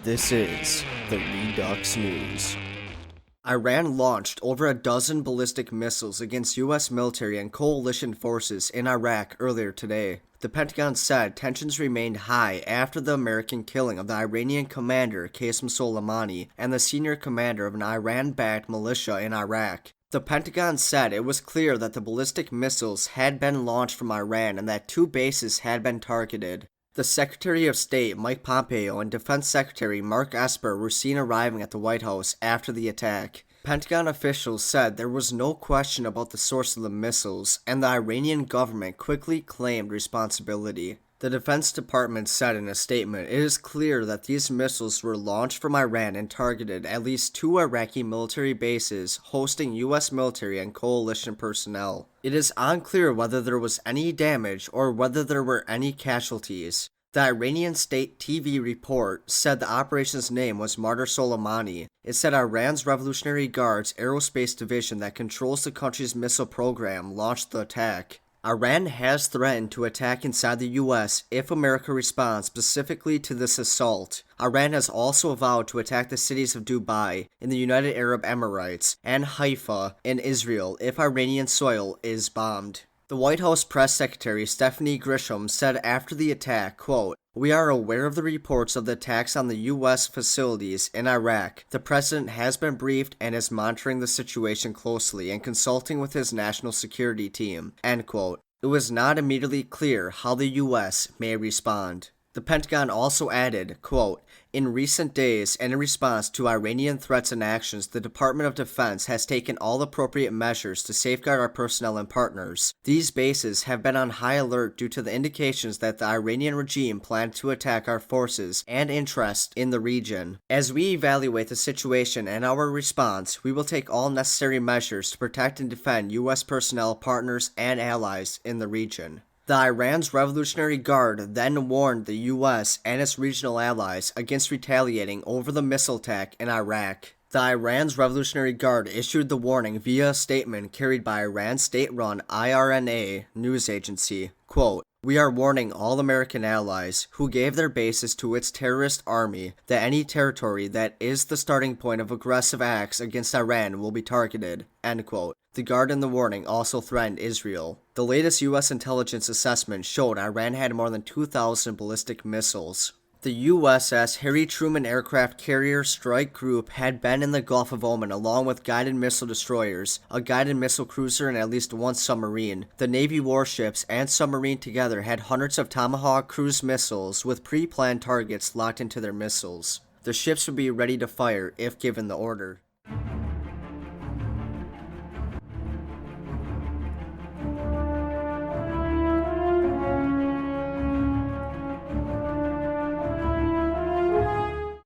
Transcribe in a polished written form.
This is the Redux News. Iran launched over a dozen ballistic missiles against U.S. military and coalition forces in Iraq earlier today. The Pentagon said tensions remained high after the American killing of the Iranian commander Qassem Solemaini and the senior commander of an Iran-backed militia in Iraq. The Pentagon said it was clear that the ballistic missiles had been launched from Iran and that two bases had been targeted. The Secretary of State Mike Pompeo and Defense Secretary Mark Esper were seen arriving at the White House after the attack. Pentagon officials said there was no question about the source of the missiles, and the Iranian government quickly claimed responsibility. The Defense Department said in a statement, "It is clear that these missiles were launched from Iran and targeted at least two Iraqi military bases hosting U.S. military and coalition personnel. It is unclear whether there was any damage or whether there were any casualties." The Iranian state TV report said the operation's name was Martyr Soleimani. It said Iran's Revolutionary Guard's aerospace division that controls the country's missile program launched the attack. Iran has threatened to attack inside the U.S. if America responds specifically to this assault. Iran has also vowed to attack the cities of Dubai in the United Arab Emirates and Haifa in Israel if Iranian soil is bombed. The White House press secretary Stephanie Grisham said after the attack, quote, "We are aware of the reports of the attacks on the U.S. facilities in Iraq. The president has been briefed and is monitoring the situation closely and consulting with his national security team," end quote. It was not immediately clear how the U.S. may respond. The Pentagon also added, quote, "In recent days and in response to Iranian threats and actions, the Department of Defense has taken all appropriate measures to safeguard our personnel and partners. These bases have been on high alert due to the indications that the Iranian regime planned to attack our forces and interests in the region. As we evaluate the situation and our response, we will take all necessary measures to protect and defend U.S. personnel, partners, and allies in the region." The Iran's Revolutionary Guard then warned the U.S. and its regional allies against retaliating over the missile attack in Iraq. The Iran's Revolutionary Guard issued the warning via a statement carried by Iran's state-run IRNA news agency, quote, "We are warning all American allies who gave their bases to its terrorist army that any territory that is the starting point of aggressive acts against Iran will be targeted," end quote. The Guard in the warning also threatened Israel. The latest U.S. intelligence assessment showed Iran had more than 2,000 ballistic missiles. The USS Harry Truman Aircraft Carrier Strike Group had been in the Gulf of Oman along with guided missile destroyers, a guided missile cruiser, and at least one submarine. The Navy warships and submarine together had hundreds of Tomahawk cruise missiles with pre-planned targets locked into their missiles. The ships would be ready to fire if given the order.